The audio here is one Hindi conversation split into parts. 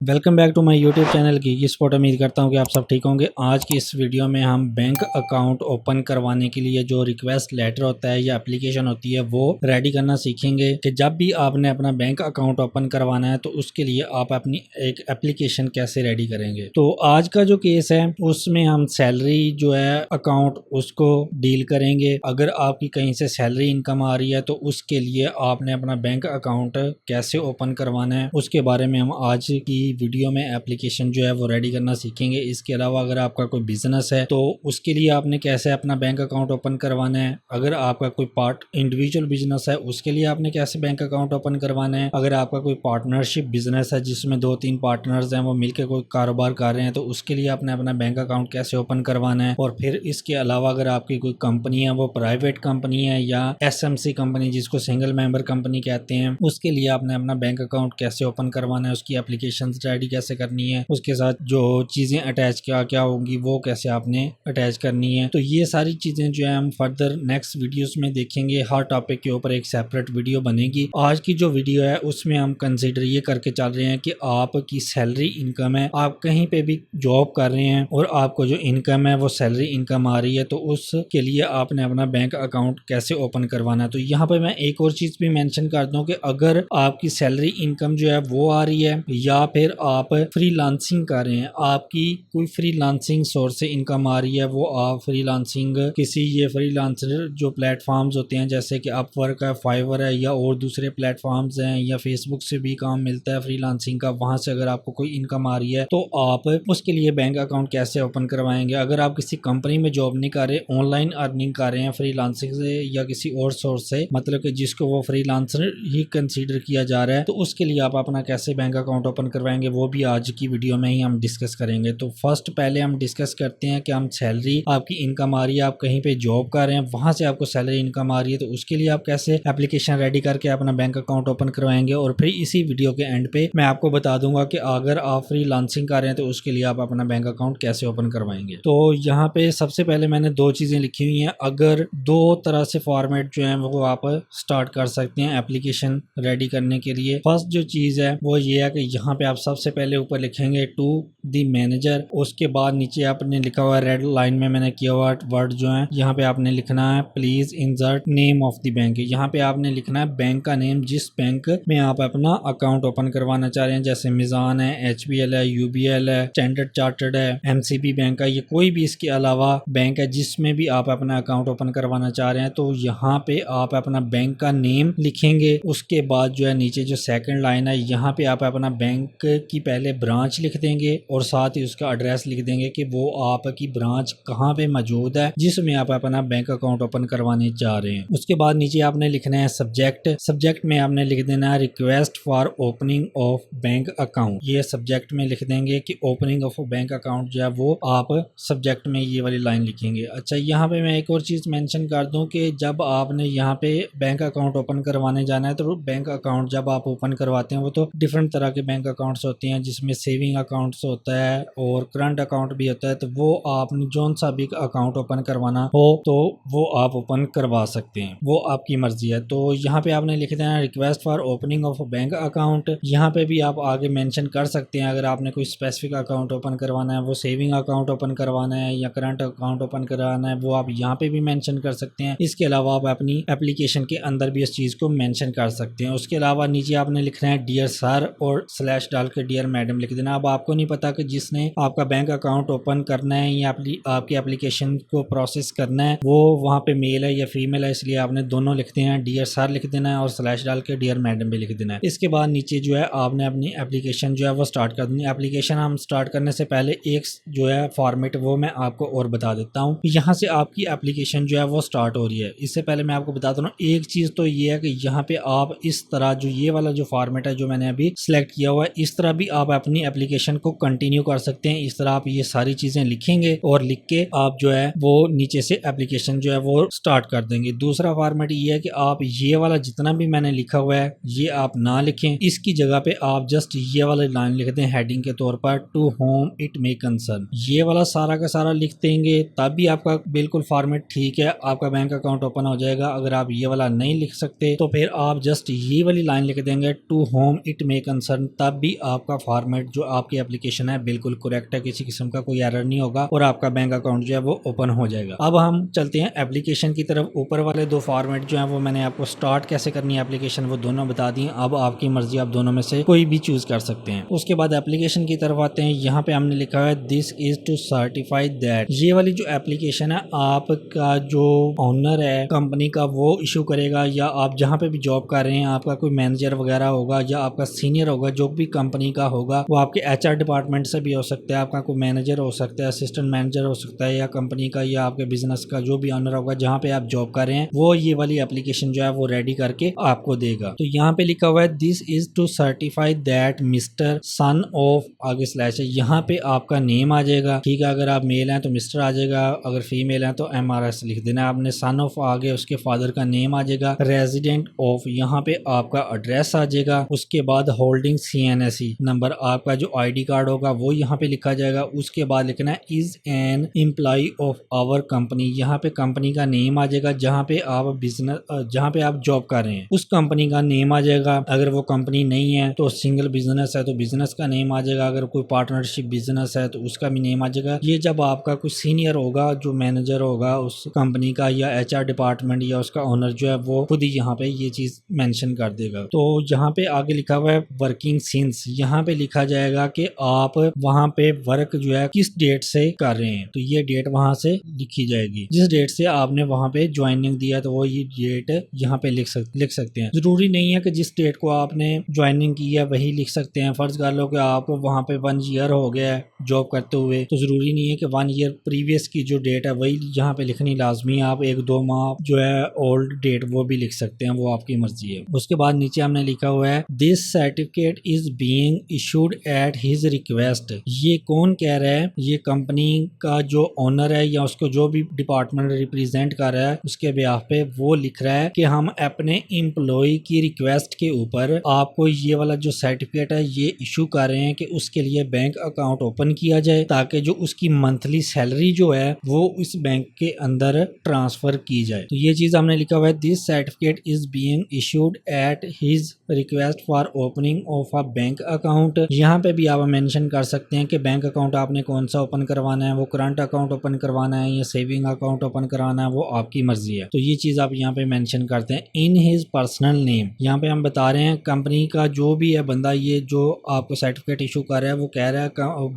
Welcome back to my YouTube channel की इस फोटो उम्मीद करता हूँ कि आप सब ठीक होंगे। आज की इस वीडियो में हम बैंक अकाउंट ओपन करवाने के लिए जो रिक्वेस्ट लेटर होता है या एप्लीकेशन होती है वो रेडी करना सीखेंगे कि जब भी आपने अपना बैंक अकाउंट ओपन करवाना है तो उसके लिए आप अपनी एक एप्लीकेशन कैसे रेडी करेंगे। तो आज का जो केस है उसमें हम सैलरी जो है अकाउंट उसको डील करेंगे। अगर आपकी कहीं से सैलरी इनकम आ रही है तो उसके लिए आपने अपना बैंक अकाउंट कैसे ओपन करवाना है उसके बारे में हम आज की वीडियो में एप्लीकेशन जो है वो रेडी करना सीखेंगे। इसके अलावा अगर आपका कोई बिजनेस है तो उसके लिए आपने कैसे अपना बैंक अकाउंट ओपन करवाना है। अगर आपका कोई पार्ट इंडिविजुअल बिजनेस है उसके लिए आपने कैसे बैंक अकाउंट ओपन करवाना है। अगर आपका कोई पार्टनरशिप बिजनेस है जिसमें 2-3 पार्टनर्स हैं वो मिलकर कोई कारोबार कर रहे हैं तो उसके लिए आपने अपना बैंक अकाउंट कैसे ओपन करवाना है। और फिर इसके अलावा अगर आपकी कोई कंपनी है वो प्राइवेट कंपनी है या एसएमसी कंपनी जिसको सिंगल मेंबर कंपनी कहते हैं उसके लिए आपने अपना बैंक अकाउंट कैसे ओपन करवाना है, उसकी एप्लीकेशन रेडी कैसे करनी है, उसके साथ जो चीजें अटैच क्या क्या होंगी वो कैसे आपने अटैच करनी है। तो ये सारी चीजें जो है हम फर्दर नेक्स्ट वीडियोस में देखेंगे। हर टॉपिक के ऊपर एक सेपरेट वीडियो बनेगी। आज की जो वीडियो है उसमें हम कंसिडर ये करके चल रहे हैं कि आपकी सैलरी इनकम है, आप कहीं पे भी जॉब कर रहे हैं और आपको जो इनकम है वो सैलरी इनकम आ रही है तो उसके लिए आपने अपना बैंक अकाउंट कैसे ओपन करवाना है। तो यहाँ पे मैं एक और चीज भी मेंशन कर दूं कि अगर आपकी सैलरी इनकम जो है वो आ रही है या फिर आप फ्रीलांसिंग कर रहे हैं, आपकी कोई फ्रीलांसिंग सोर्स से इनकम आ रही है, वो आप फ्रीलांसिंग किसी ये फ्रीलांसर जो प्लेटफॉर्म्स होते हैं जैसे कि अपवर्क है, फाइवर है या और दूसरे प्लेटफॉर्म्स हैं या फेसबुक से भी काम मिलता है फ्रीलांसिंग का, वहां से अगर आपको कोई इनकम आ रही है तो आप उसके लिए बैंक अकाउंट कैसे ओपन करवाएंगे। अगर आप किसी कंपनी में जॉब नहीं कर रहे, ऑनलाइन अर्निंग कर रहे हैं फ्रीलांसिंग से या किसी और सोर्स से, मतलब कि जिसको वो फ्रीलांसर ही कंसीडर किया जा रहा है, तो उसके लिए आप अपना कैसे बैंक अकाउंट ओपन करवाएंगे वो भी आज की वीडियो में ही हम डिस्कस करेंगे। तो फर्स्ट पहले हम डिस्कस करते हैं कि हम सैलरी आपकी इनकम आ रही है, आप कहीं पे जॉब कर रहे हैं, वहां से आपको सैलरी इनकम आ रही है तो उसके लिए आप कैसे एप्लीकेशन रेडी करके अपना बैंक अकाउंट ओपन करवाएंगे। और फिर इसी वीडियो के एंड पे मैं आपको बता दूंगा कि अगर आप फ्रीलांसिंग कर रहे हैं तो उसके लिए आप अपना बैंक अकाउंट कैसे ओपन करवाएंगे। तो यहाँ पे सबसे पहले मैंने दो चीजें लिखी हुई हैं। अगर दो तरह से फॉर्मेट जो है वो आप स्टार्ट कर सकते हैं एप्लीकेशन रेडी करने के लिए। फर्स्ट जो चीज है वो ये है कि यहाँ पे आप सबसे पहले ऊपर लिखेंगे टू द मैनेजर, उसके बाद नीचे आपने लिखा हुआ रेड लाइन में मैंने किया हुआ वर्ड जो है यहाँ पे आपने लिखना है please insert name of the bank. यहाँ पे आपने लिखना है बैंक का नेम जिस बैंक में आप अपना अकाउंट ओपन करवाना चाह रहे हैं, जैसे मिजान है, एचबीएल है, यूबीएल है, स्टैंडर्ड चार्टर्ड है, एमसीबी बैंक है, ये कोई भी इसके अलावा बैंक है जिसमें भी आप अपना अकाउंट ओपन करवाना चाह रहे हैं तो यहाँ पे आप अपना बैंक का नेम लिखेंगे। उसके बाद जो है नीचे जो सेकंड लाइन है यहाँ पे आप अपना बैंक की पहले ब्रांच लिख देंगे और साथ ही उसका एड्रेस लिख देंगे कि वो आपकी ब्रांच कहाँ पे मौजूद है जिसमें आप अपना बैंक अकाउंट ओपन करवाने जा रहे हैं। उसके बाद नीचे आपने लिखना है सब्जेक्ट, सब्जेक्ट में आपने लिख देना है request for opening of bank account. ये सब्जेक्ट में लिख देंगे कि ओपनिंग ऑफ बैंक अकाउंट जो है वो आप सब्जेक्ट में ये वाली लाइन लिखेंगे। अच्छा, यहाँ पे मैं एक और चीज मेंशन कर दूं कि जब आपने यहाँ पे बैंक अकाउंट ओपन करवाने जाना है तो बैंक अकाउंट जब आप ओपन करवाते हैं वो तो डिफरेंट तरह के बैंक अकाउंट्स होते हैं जिसमें सेविंग अकाउंट्स होता है और करंट अकाउंट भी होता है। तो वो आपने जोन सा भी अकाउंट ओपन करवाना हो तो वो आप ओपन करवा सकते हैं, वो आपकी मर्जी है। तो यहाँ पे आपने लिख देना request for opening of bank account. यहाँ पे भी आप आगे मेंशन कर सकते हैं अगर आपने कोई स्पेसिफिक अकाउंट ओपन करवाना है, वो सेविंग अकाउंट ओपन करवाना है या करंट अकाउंट ओपन करवाना है, वो आप यहाँ पे भी मेंशन कर सकते हैं। इसके अलावा आप अपनी एप्लीकेशन के अंदर भी इस चीज को मेंशन कर सकते हैं। उसके अलावा नीचे आपने लिखना है डियर सर और स्लैश डाल के डियर मैडम लिख देना। अब आपको नहीं पता कि जिसने आपका बैंक अकाउंट ओपन करना है या आपकी एप्लीकेशन को प्रोसेस करना है वो वहाँ पे मेल है या फीमेल है, इसलिए आपने दोनों लिखते हैं, डियर सर लिख देना है और स्लैश डाल के डियर मैडम भी लिख देना है। इसके बाद नीचे जो है आपने अपनी एप्लीकेशन जो है वो स्टार्ट कर देनी है। एप्लीकेशन हम स्टार्ट करने से पहले एक जो है फॉर्मेट वो मैं आपको और बता देता हूँ। यहाँ से आपकी एप्लीकेशन जो है वो स्टार्ट हो रही है। इससे पहले मैं आपको बता दूँ एक चीज तो ये है कि यहाँ पे आप इस तरह जो ये वाला जो फॉर्मेट है जो मैंने अभी सिलेक्ट किया हुआ है इस तरह भी आप अपनी एप्लीकेशन को कंटिन्यू कर सकते हैं। इस तरह आप ये सारी चीजें लिखेंगे और लिख के आप जो है वो नीचे से एप्लीकेशन जो है वो स्टार्ट कर देंगे। दूसरा फॉर्मेट ये है कि आप ये वाला जितना भी मैंने लिखा हुआ है ये आप ना लिखें, इसकी जगह पे आप जस्ट ये वाला लाइन लिख दें हेडिंग के तौर पर to whom it may concern. ये वाला सारा का सारा लिख देंगे तब भी आपका बिल्कुल फॉर्मेट ठीक है, आपका बैंक अकाउंट ओपन हो जाएगा। अगर आप ये वाला नहीं लिख सकते तो फिर आप जस्ट ये वाली लाइन लिख देंगे to whom it may concern, तब भी आपका फॉर्मेट जो आपकी एप्लीकेशन है बिल्कुल करेक्ट है, किसी किस्म का कोई एरर नहीं होगा और आपका बैंक अकाउंट जो है वो ओपन हो जाएगा। अब हम चलते हैं एप्लीकेशन की तरफ। ऊपर वाले दो फॉर्मेट जो है वो मैंने आपको स्टार्ट कैसे करनी है एप्लीकेशन वो दोनों बता दी। अब आपकी मर्जी, आप दोनों में से कोई भी चूज कर सकते हैं। उसके बाद एप्लीकेशन की तरफ आते हैं। यहाँ पे हमने लिखा है this is to certify that. ये वाली जो एप्लीकेशन है आपका जो ओनर है कंपनी का वो इशू करेगा, या आप जहाँ पे भी जॉब कर रहे हैं आपका कोई मैनेजर वगैरह होगा या आपका सीनियर होगा जो भी कंपनी का होगा, वो आपके HR डिपार्टमेंट से भी हो सकता है, आपका कोई मैनेजर हो सकता है, असिस्टेंट मैनेजर हो सकता है, या कंपनी का या आपके बिजनेस का जो भी ऑनर होगा जहाँ पे आप जॉब कर रहे हैं, वो ये वाली एप्लीकेशन जो है वो रेडी करके आपको देगा। तो यहाँ पे लिखा हुआ है this is to certify that mister son of आगे स्लैश है, यहाँ पे आपका नेम आ जाएगा। ठीक है, अगर आप मेल हैं तो मिस्टर आ जाएगा, अगर फीमेल है तो MRS लिख देना। आपने सन ऑफ आगे उसके फादर का नेम आ जाएगा, रेजिडेंट ऑफ यहाँ पे आपका एड्रेस आ जाएगा, उसके बाद होल्डिंग CNSE नंबर, आपका जो ID कार्ड होगा वो यहाँ पे लिखा जाएगा। उसके बाद लिखना है is an employee of our company, यहाँ पे कंपनी का नेम आ जाएगा, जहाँ पे आप बिजनेस जहाँ पे आप जॉब कर रहे हैं उस कंपनी का नेम आ जाएगा। अगर वो कंपनी नहीं है तो सिंगल बिजनेस है तो बिजनेस का नेम आ जाएगा, अगर कोई पार्टनरशिप बिजनेस है तो उसका भी नेम आ जाएगा। ये जब आपका कोई सीनियर होगा जो मैनेजर होगा उस कंपनी का या HR डिपार्टमेंट या उसका ओनर जो है वो खुद ही यहाँ पे ये चीज मेंशन कर देगा। तो यहाँ पे आगे लिखा हुआ है वर्किंग सिंस, यहाँ पे लिखा जाएगा कि आप वहाँ पे वर्क जो है किस डेट से कर रहे हैं, तो ये डेट वहाँ से लिखी जाएगी। जिस डेट से आपने वहाँ पे ज्वाइनिंग दिया तो वो ये डेट यहाँ पे लिख सकते हैं। जरूरी नहीं है कि जिस डेट को आपने ज्वाइनिंग की है वही लिख सकते हैं। फर्ज कर लो कि आप वहाँ पे 1 ईयर हो गया है जॉब करते हुए, तो जरूरी नहीं है कि 1 ईयर प्रीवियस की जो डेट है वही यहाँ पे लिखनी लाजमी है। आप 1-2 माह जो है ओल्ड डेट वो भी लिख सकते हैं, वो आपकी मर्जी है। उसके बाद नीचे हमने लिखा हुआ है this certificate is being issued at his request. ये कौन कह रहा है? ये कंपनी का जो ओनर है या उसको जो भी डिपार्टमेंट रिप्रेजेंट कर रहा है उसके बिहाफ पे वो लिख रहा है कि हम अपने एम्प्लॉय की रिक्वेस्ट के ऊपर आपको ये वाला जो सर्टिफिकेट है ये इशू कर रहे हैं कि उसके लिए बैंक अकाउंट ओपन किया जाए, ताकि जो उसकी मंथली सैलरी जो है वो इस बैंक के अंदर ट्रांसफर की जाए। तो ये चीज हमने लिखा हुआ है this certificate is being issued at his request for opening of a bank account. यहाँ पे भी आप मेंशन कर सकते हैं कि बैंक अकाउंट आपने कौन सा ओपन करवाना है, वो करंट अकाउंट ओपन करवाना है या सेविंग अकाउंट ओपन करवाना है, वो आपकी मर्जी है। तो ये चीज आप यहाँ पे मेंशन करते हैं इन हिज पर्सनल नेम। यहाँ पे हम बता रहे हैं कंपनी का जो भी है बंदा, ये जो आपको सर्टिफिकेट इशू कर रहा है वो कह रहा है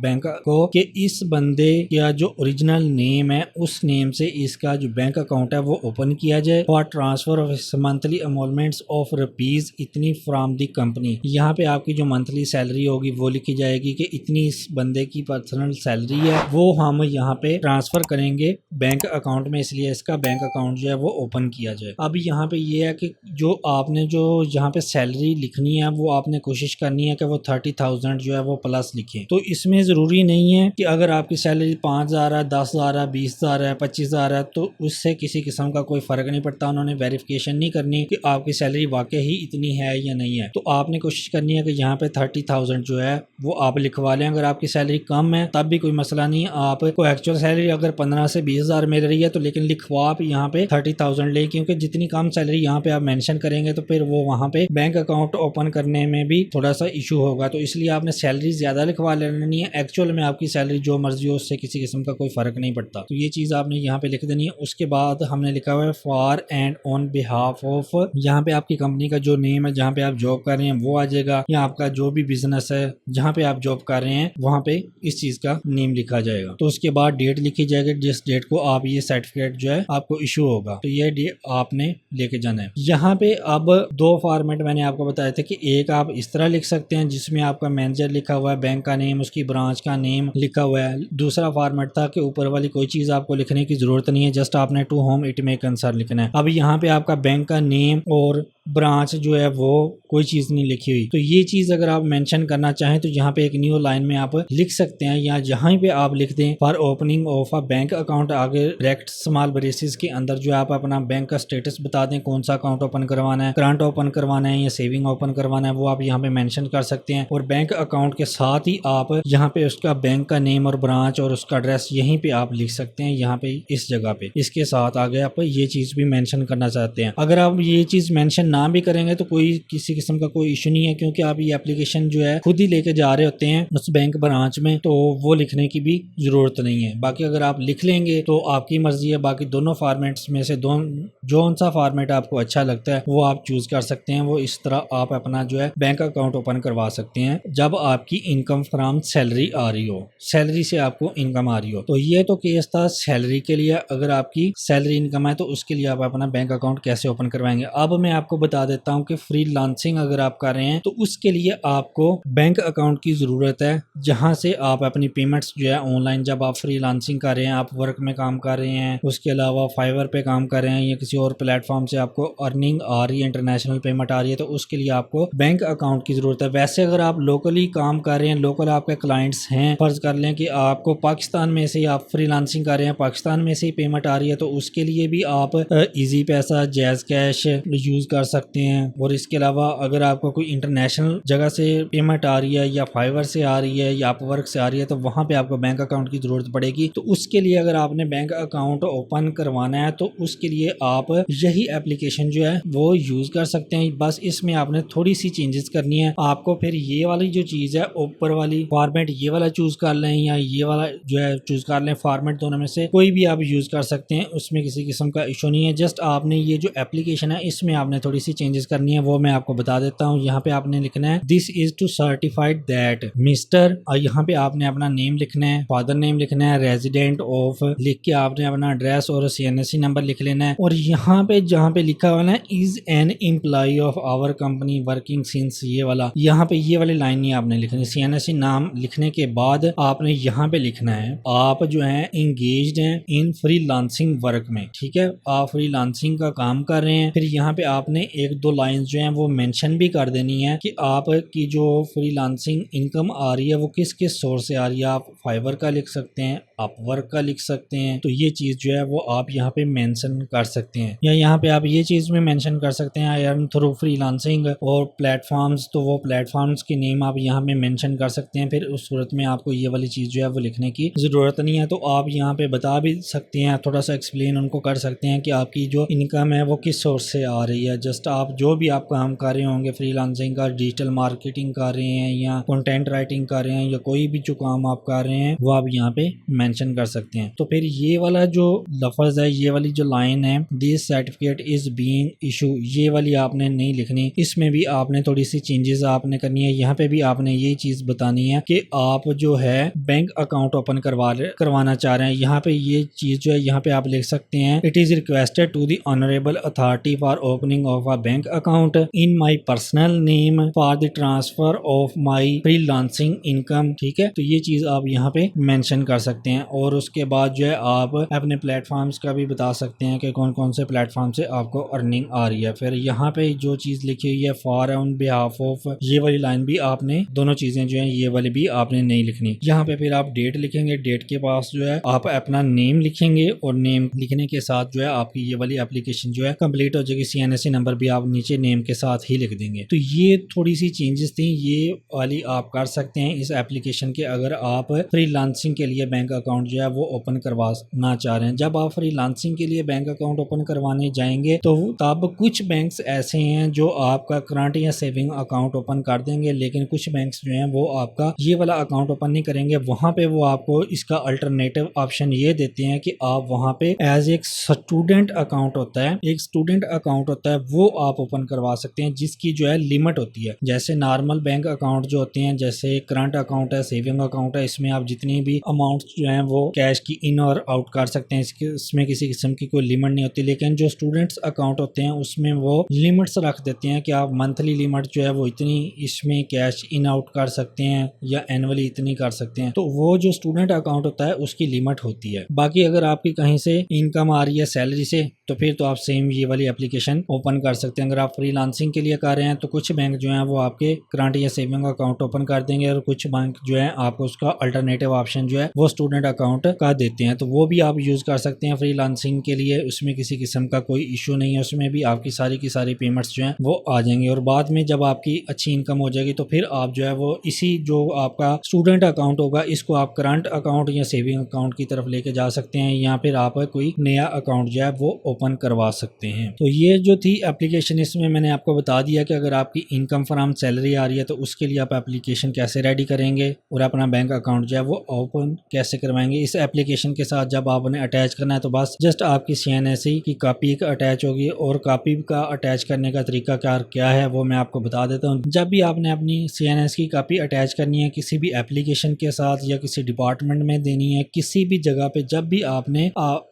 बैंक को कि इस बंदे का जो ओरिजिनल नेम है उस नेम से इसका जो बैंक अकाउंट है वो ओपन किया जाए for transfer of monthly emoluments of rupees इतनी फ्रॉम दी कंपनी। यहाँ पे आपकी जो मंथली सैलरी होगी वो लिखी जाएगी कि इतनी इस बंदे की पर्सनल सैलरी है, वो हम यहाँ पे ट्रांसफर करेंगे बैंक अकाउंट में, इसलिए इसका बैंक अकाउंट जो है वो ओपन किया जाए। अब यहाँ पे ये है कि जो आपने जो यहाँ पे सैलरी लिखनी है वो आपने कोशिश करनी है कि वो 30,000 जो है वो प्लस लिखे। तो इसमें जरूरी नहीं है कि अगर आपकी सैलरी 5,000 है, 10,000 है, 20,000 है, 25,000 है तो उससे किसी किस्म का कोई फर्क नहीं पड़ता। उन्होंने वेरिफिकेशन नहीं करनी कि आपकी सैलरी वाकई ही इतनी है या नहीं है। तो आपने कोशिश करनी है कि यहाँ पे 30,000 जो है वो आप लिखवा लें। अगर आपकी सैलरी कम है तब भी कोई मसला नहीं, आपको एक्चुअल सैलरी अगर 15 से 20,000 मिल रही है तो लेकिन लिखवा आप यहाँ पे 30,000 ले, क्योंकि जितनी कम सैलरी यहाँ पे आप मेंशन करेंगे तो फिर वो वहाँ पे बैंक अकाउंट ओपन करने में भी थोड़ा सा इशू होगा। तो इसलिए आपने सैलरी ज्यादा लिखवा लेनी है। एक्चुअल में आपकी सैलरी जो मर्जी हो उससे किसी किस्म का कोई फर्क नहीं पड़ता। तो ये चीज आपने यहाँ पे लिख देनी है। उसके बाद हमने लिखा हुआ है for and on behalf of, यहाँ पे आपकी कंपनी का जो नेम है जहाँ पे आप जॉब कर रहे हैं वो आ जाएगा, या आपका जो भी बिजनेस है जहाँ पे आप जॉब कर रहे हैं वहाँ पे इस चीज का नेम लिखा जाएगा। तो उसके बाद डेट लिखी जाएगी जिस डेट को आप ये सर्टिफिकेट जो है आपको इशू होगा, तो ये डेट आपने लेके जाना है। यहाँ पे अब 2 फॉर्मेट मैंने आपको बताए थे कि एक आप इस तरह लिख सकते हैं जिसमें आपका मैनेजर लिखा हुआ है, बैंक का नेम, उसकी ब्रांच का नेम लिखा हुआ है। दूसरा फॉर्मेट था कि ऊपर वाली कोई चीज आपको लिखने की जरूरत नहीं है, जस्ट आपने to whom it may concern लिखना है। अब यहाँ पे आपका बैंक का नेम और ब्रांच जो है वो कोई चीज नहीं लिखी हुई, तो ये चीज अगर आप मेंशन करना चाहें तो यहाँ पे एक न्यू लाइन में आप लिख सकते हैं, या जहाँ पे आप लिख दें for opening of a bank account, आगे डायरेक्ट स्मॉल ब्रेसेस के अंदर जो है आप अपना बैंक का स्टेटस बता दें, कौन सा अकाउंट ओपन करवाना है, करंट ओपन करवाना है या सेविंग ओपन करवाना है, वो आप यहाँ पे मेंशन कर सकते हैं। और बैंक अकाउंट के साथ ही आप यहाँ पे उसका बैंक का नेम और ब्रांच और उसका एड्रेस यहीं पे आप लिख सकते हैं, यहाँ पे इस जगह पे। इसके साथ आगे आप ये चीज भी मेंशन करना चाहते हैं। अगर आप ये चीज मेंशन ना भी करेंगे तो कोई किसी किस्म का कोई इशू नहीं है, क्योंकि आप ये एप्लीकेशन जो है खुद ही लेके जा रहे होते हैं उस बैंक ब्रांच में, तो वो लिखने की भी जरूरत नहीं है। बाकी अगर आप लिख लेंगे तो आपकी मर्जी है। बाकी दोनों फॉर्मेट्स में से जो सा फॉर्मेट आपको अच्छा लगता है वो आप चूज कर सकते हैं। वो इस तरह आप अपना जो है बैंक अकाउंट ओपन करवा सकते हैं जब आपकी इनकम फ्रॉम सैलरी आ रही हो, सैलरी से आपको इनकम आ रही हो। तो ये तो केस था सैलरी के लिए। अगर आपकी सैलरी इनकम है तो उसके लिए आप अपना बैंक अकाउंट कैसे ओपन करवाएंगे। अब मैं आपको बता देता हूँ कि फ्रीलांसिंग अगर आप कर रहे हैं तो उसके लिए आपको बैंक अकाउंट की जरूरत है, जहां से आप अपनी पेमेंट्स जो है ऑनलाइन, जब आप फ्रीलांसिंग कर रहे हैं, आप वर्क में काम कर रहे हैं, उसके अलावा फाइवर पे काम कर रहे हैं या किसी और प्लेटफॉर्म से आपको अर्निंग आ रही है, इंटरनेशनल पेमेंट आ रही है, तो उसके लिए आपको बैंक अकाउंट की जरूरत है। वैसे अगर आप लोकली काम कर रहे हैं, लोकल आपके क्लाइंट्स हैं, फर्ज कर लें कि आपको पाकिस्तान में से आप फ्रीलांसिंग कर रहे हैं, पाकिस्तान में से ही पेमेंट आ रही है, तो उसके लिए भी आप इजी पैसा, जैज कैश यूज कर सकते हैं। और इसके अलावा अगर आपको कोई इंटरनेशनल जगह से पेमेंट आ रही है या फाइवर से आ रही है या अपवर्क से आ रही है, तो वहां पे आपको बैंक अकाउंट की जरूरत पड़ेगी। तो उसके लिए अगर आपने बैंक अकाउंट ओपन करवाना है तो उसके लिए आप यही एप्लीकेशन जो है वो यूज कर सकते हैं। बस इसमें आपने थोड़ी सी चेंजेस करनी है। आपको फिर ये वाली जो चीज है ऊपर वाली फॉर्मेट, ये वाला चूज कर लें या ये वाला जो है चूज कर लें, फॉर्मेट दोनों में से कोई भी आप यूज कर सकते हैं, उसमें किसी किस्म का इशू नहीं है। जस्ट आपने ये जो एप्लीकेशन है इसमें आपने थोड़ी सी चेंजेस करनी है, वो मैं आपको बता देता हूँ। यहाँ पे आपने लिखना है this is to certified that mister, और यहाँ पे आपने अपना नेम लिखना है, फादर नेम लिखना है, रेजिडेंट ऑफ लिख के आपने अपना एड्रेस और CNSE नंबर लिख लेना है। और यहाँ पे जहाँ पे लिखा हुआ है is an employee of our company working since, ये वाला, यहाँ पे ये वाली लाइन नहीं आपने लिखनी। CNSE नाम लिखने के बाद आपने यहाँ पे लिखना है आप जो है इंगेज्ड हैं इन फ्रीलांसिंग वर्क में, ठीक है, आप फ्रीलांसिंग का काम कर रहे हैं। फिर यहाँ पे आपने एक दो लाइंस जो हैं वो मेंशन भी कर देनी है कि आपकी जो फ्रीलांसिंग इनकम आ रही है वो किस किस सोर्स से आ रही है। आप फाइवर का लिख सकते हैं, अपवर्क का लिख सकते हैं, तो ये चीज जो है वो आप यहाँ पे मेंशन कर सकते हैं। या यहाँ पे आप ये चीज में मेंशन कर सकते हैं आई अर्न थ्रू फ्रीलांसिंग और प्लेटफॉर्म्स, तो वो प्लेटफॉर्म्स के नेम आप यहाँ पे मेंशन कर सकते हैं। फिर उस सूरत में आपको ये वाली चीज जो है वो लिखने की जरूरत नहीं है। तो आप यहाँ पे बता भी सकते हैं, थोड़ा सा एक्सप्लेन उनको कर सकते हैं कि आपकी जो इनकम है वो किस सोर्स से आ रही है। जस्ट आप जो भी आप काम कर रहे होंगे फ्रीलांसिंग का, डिजिटल मार्केटिंग कर रहे हैं या कंटेंट राइटिंग कर रहे हैं या कोई भी जो काम आप कर रहे हैं वो आप यहाँ पे मेंशन कर सकते हैं। तो फिर ये वाला जो लफ्ज है, ये वाली जो लाइन है this certificate is being issue, ये वाली आपने नहीं लिखनी। इसमें भी आपने थोड़ी सी चेंजेस आपने करनी है। यहाँ पे भी आपने ये चीज बतानी है कि आप जो है बैंक अकाउंट ओपन करवाना चाह रहे हैं। यहाँ पे ये चीज जो है यहाँ पे आप लिख सकते हैं it is requested to the honourable authority for opening of a bank account in my personal name for the transfer of my freelancing income, ठीक है। तो ये चीज आप यहाँ पे मेंशन कर सकते हैं। और उसके बाद जो है आप अपने प्लेटफॉर्म्स का भी बता सकते हैं कि कौन कौन से प्लेटफॉर्म से आपको अर्निंग आ रही है। फिर यहाँ पे जो चीज लिखी हुई है फॉर ऑन बिहाफ ऑफ, ये वाली लाइन भी आपने, दोनों चीजें जो है ये वाली भी आपने नहीं लिखनी। यहाँ पे फिर आप डेट लिखेंगे, डेट के पास जो है आप अपना नेम लिखेंगे और नेम लिखने के साथ जो है आपकी ये वाली एप्लीकेशन जो है कंप्लीट हो जाएगी। CNSE नंबर भी आप नीचे नेम के साथ ही लिख देंगे। तो ये थोड़ी सी चेंजेस थी, ये वाली आप कर सकते हैं इस एप्लीकेशन के अगर आप फ्रीलांसिंग के लिए बैंक अकाउंट जो है वो ओपन करवाना चाह रहे हैं। जब आप फ्रीलांसिंग के लिए बैंक अकाउंट ओपन करवाने जाएंगे तो तब कुछ बैंक्स ऐसे हैं जो आपका करंट या सेविंग अकाउंट ओपन कर देंगे, लेकिन कुछ बैंक्स जो हैं वो आपका ये वाला अकाउंट ओपन नहीं करेंगे। वहां पे वो आपको इसका अल्टरनेटिव ऑप्शन ये देते हैं कि आप वहां पे एज एक स्टूडेंट अकाउंट होता है, एक स्टूडेंट अकाउंट होता है, वो आप ओपन करवा सकते हैं जिसकी जो है लिमिट होती है। जैसे नॉर्मल बैंक अकाउंट जो होते हैं, जैसे करंट अकाउंट है, सेविंग अकाउंट है, इसमें आप जितनी भी अमाउंट जो है वो कैश की इन और आउट कर सकते हैं, इसमें किसी किस्म की कोई लिमिट नहीं होती। लेकिन जो स्टूडेंट्स अकाउंट होते हैं उसमें वो लिमिट्स रख देते हैं कि आप मंथली लिमिट जो है वो इतनी इसमें कैश इन आउट कर सकते हैं या एनुअली इतनी कर सकते हैं। तो वो जो स्टूडेंट अकाउंट होता है उसकी लिमिट होती है। बाकी अगर आपकी कहीं से इनकम आ रही है सैलरी से तो फिर तो आप सेम ये वाली एप्लीकेशन ओपन कर सकते हैं। अगर आप फ्रीलांसिंग के लिए कर रहे हैं तो कुछ बैंक जो है वो आपके करंट या सेविंग अकाउंट ओपन कर देंगे और कुछ बैंक जो है आपको उसका अल्टरनेटिव ऑप्शन जो है वो स्टूडेंट अकाउंट का देते हैं। तो वो भी आप यूज कर सकते हैं फ्रीलांसिंग के लिए, उसमें किसी किस्म का कोई इशू नहीं है। उसमें भी आपकी सारी की सारी पेमेंट्स जो है वो आ जाएंगी और बाद में जब आपकी अच्छी इनकम हो जाएगी तो फिर आप जो है वो इसी जो आपका स्टूडेंट स्टूडेंट अकाउंट होगा इसको आप करंट अकाउंट या सेविंग अकाउंट की तरफ लेके जा सकते हैं, या फिर आप कोई नया अकाउंट जो है वो ओपन करवा सकते हैं। तो ये जो थी एप्लीकेशन, इसमें मैंने आपको बता दिया कि अगर आपकी इनकम फ्रॉम सैलरी आ रही है तो उसके लिए आप एप्लीकेशन कैसे रेडी करेंगे और अपना बैंक अकाउंट जो है वो ओपन कैसे करवाएंगे। इस एप्लीकेशन के साथ जब आपने अटैच करना है तो बस जस्ट आपकी CNSE की कॉपी अटैच होगी, और कॉपी का अटैच करने का तरीका क्या है वो मैं आपको बता देता हूँ। जब भी आपने अपनी CNS की कॉपी अटैच करनी है किसी भी एप्लीकेशन के साथ या किसी डिपार्टमेंट में देनी है, किसी भी जगह पे जब भी आपने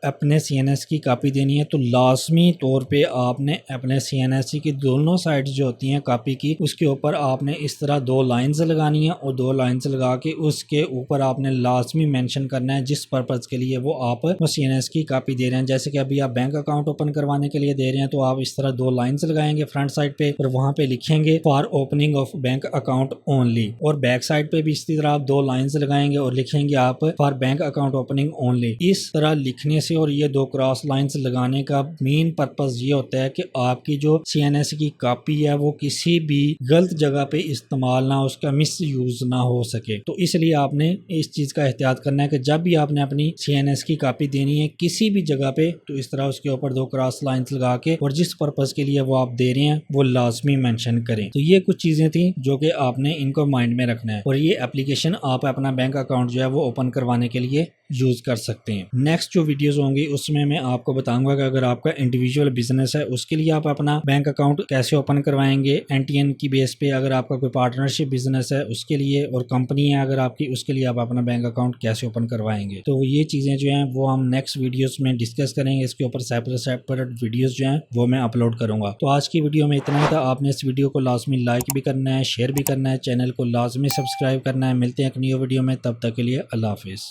अपने CNS की कॉपी देनी है तो लाजमी तौर पे आपने अपने CNS की दोनों साइड जो होती हैं कॉपी की, उसके ऊपर आपने इस तरह 2 लाइंस लगानी है, और 2 लाइंस लगा के उसके ऊपर आपने लाजमी मेंशन करना है जिस पर्पज के लिए वो आप CNS की कॉपी दे रहे हैं। जैसे कि अभी आप बैंक अकाउंट ओपन करवाने के लिए दे रहे हैं तो आप इस तरह 2 लाइंस लगाएंगे फ्रंट साइड पे, और वहां पे लिखेंगे for opening of bank account only, और बैक साइड पे भी इसी तरह आप 2 लाइंस लगाएंगे और लिखेंगे आप for bank account opening only. इस तरह लिखने से और ये 2 क्रॉस लाइंस लगाने का मेन पर्पज ये होता है कि आपकी जो CNS की कॉपी है वो किसी भी गलत जगह पे इस्तेमाल ना, उसका मिस यूज ना हो सके। तो इसलिए आपने इस चीज का एहतियात करना है कि जब भी आपने अपनी CNS की कॉपी देनी है किसी भी जगह पे तो इस तरह उसके ऊपर 2 क्रॉस लाइंस लगा के और जिस पर्पज के लिए वो आप दे रहे हैं वो लाजमी मेंशन करें। तो ये कुछ चीजें थी जो कि आपने इनको माइंड में रखना है, और ये एप्लीकेशन आप अपना बैंक अकाउंट जो है वो ओपन करवाने के लिए यूज कर सकते हैं। नेक्स्ट जो वीडियोस होंगी उसमें मैं आपको बताऊंगा कि अगर आपका इंडिविजुअल बिजनेस है उसके लिए आप अपना बैंक अकाउंट कैसे ओपन करवाएंगे NTN की बेस पे, अगर आपका कोई पार्टनरशिप बिजनेस है उसके लिए, और कंपनी है अगर आपकी उसके लिए आप अपना बैंक अकाउंट कैसे ओपन करवाएंगे। तो ये चीजें जो हैं वो हम नेक्स्ट वीडियोस में डिस्कस करेंगे, इसके ऊपर सेपरेट वीडियोस जो हैं वो मैं अपलोड करूंगा। तो आज की वीडियो में इतना ही था। आपने इस वीडियो को लाजमी लाइक भी करना है, शेयर भी करना है, चैनल को लाजमी सब्सक्राइब करना है। मिलते हैं एक न्यू वीडियो में, तब तक के लिए अल्लाह हाफिज।